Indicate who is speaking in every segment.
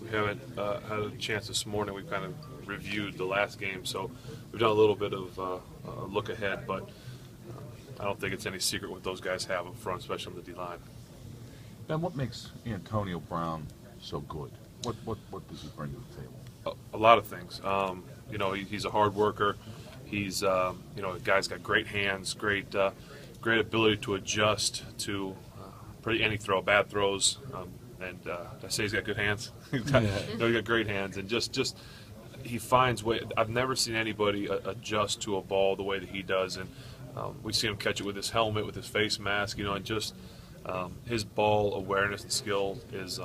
Speaker 1: We haven't had a chance this morning. We've kind of reviewed the last game, so we've done a little bit of a look ahead, but I don't think it's any secret what those guys have up front, especially on the D-line.
Speaker 2: Ben, what makes Antonio Brown so good? What does he bring to the table?
Speaker 1: A lot of things. You know, he's a hard worker. He's you know, the guy's got great hands, great ability to adjust to pretty any throw, bad throws, and I say he's got good hands. He's got great hands, and just he finds way. I've never seen anybody adjust to a ball the way that he does, and we see him catch it with his helmet, with his face mask, you know, and just his ball awareness and skill is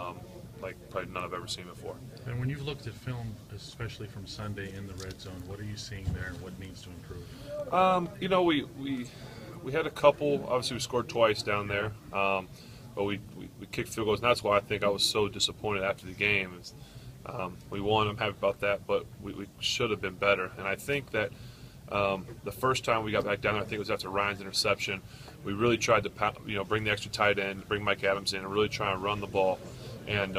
Speaker 1: like probably none I've ever seen before.
Speaker 3: And when you've looked at film, especially from Sunday in the red zone, what are you seeing there and what needs to improve?
Speaker 1: You know, we had a couple. Obviously, we scored twice down there, but we kicked field goals, and that's why I think I was so disappointed after the game. Is, we won. I'm happy about that, but we should have been better. And I think that the first time we got back down there, I think it was after Ryan's interception. We really tried to, bring the extra tight end, bring Mike Adams in, and really try and run the ball. And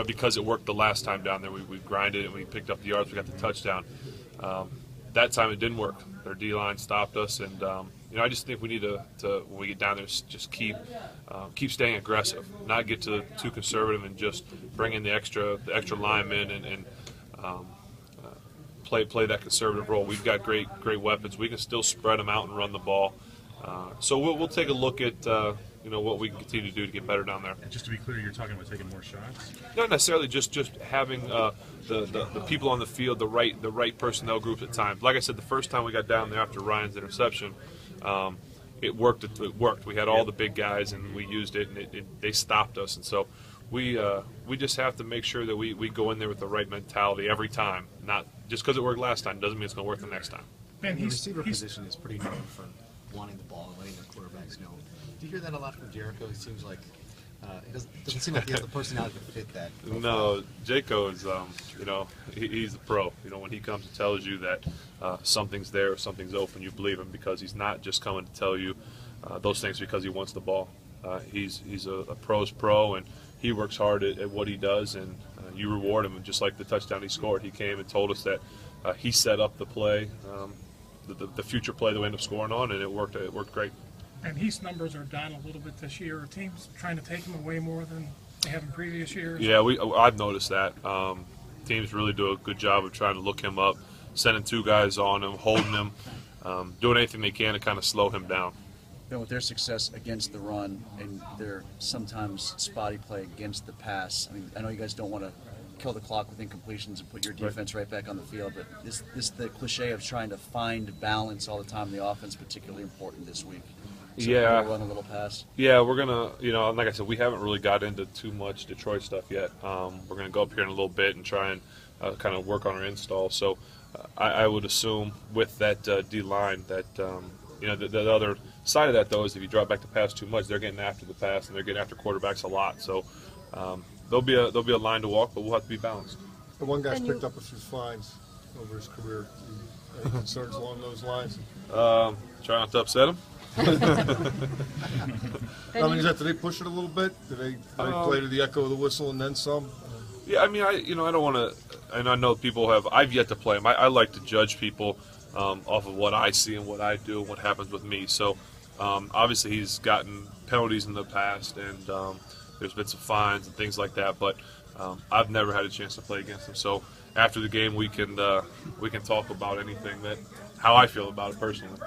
Speaker 1: because it worked the last time down there, we grinded and we picked up the yards. We got the touchdown. That time it didn't work. Their D-line stopped us, and I just think we need to when we get down there, just keep staying aggressive, not get too conservative, and just bring in the extra linemen and play that conservative role. We've got great weapons. We can still spread them out and run the ball. So we'll take a look at what we can continue to do to get better down there.
Speaker 3: And just to be clear, you're talking about taking more shots?
Speaker 1: Not necessarily, just having the people on the field, the right personnel groups at times. Like I said, the first time we got down there after Ryan's interception, it worked. It worked. We had all the big guys, and we used it, and they stopped us. And so we just have to make sure that we go in there with the right mentality every time. Not just because it worked last time doesn't mean it's going to work the next time.
Speaker 4: Man, the receiver position is pretty known for wanting the ball and letting their quarterbacks know. Do you hear that a lot from Jericho? He seems like it doesn't seem like he has the personality to fit that profile.
Speaker 1: No, Jaco is, he's a pro. When he comes and tells you that something's there, something's open, you believe him, because he's not just coming to tell you those things because he wants the ball. He's a pro's pro, and he works hard at what he does, and you reward him. And just like the touchdown he scored, he came and told us that he set up the play, the future play that we ended up scoring on, and it worked great.
Speaker 5: And Heath's numbers are down a little bit this year. Are teams trying to take him away more than they have in previous years?
Speaker 1: Yeah, I've noticed that. Teams really do a good job of trying to look him up, sending two guys on him, holding him, doing anything they can to kind of slow him down.
Speaker 6: Then with their success against the run and their sometimes spotty play against the pass, I mean, I know you guys don't want to kill the clock with incompletions and put your defense right back on the field, but is the cliche of trying to find balance all the time in the offense particularly important this week? So
Speaker 1: yeah,
Speaker 6: run a little pass.
Speaker 1: Yeah, we're gonna, like I said, we haven't really got into too much Detroit stuff yet. We're gonna go up here in a little bit and try and kind of work on our install. So I would assume with that D line that the other side of that though is if you drop back the pass too much, they're getting after the pass and they're getting after quarterbacks a lot. So there'll be a line to walk, but we'll have to be balanced.
Speaker 7: The one guy's picked up a few fines over his career. Any concerns along those lines?
Speaker 1: Try not to upset him.
Speaker 7: Do they push it a little bit? Do they play to the echo of the whistle and then some?
Speaker 1: Yeah, I mean, I don't want to, and I know people have. I've yet to play him. I like to judge people off of what I see and what I do and what happens with me. So obviously he's gotten penalties in the past, and there's been some fines and things like that. But I've never had a chance to play against him. So after the game, we can talk about anything how I feel about it personally.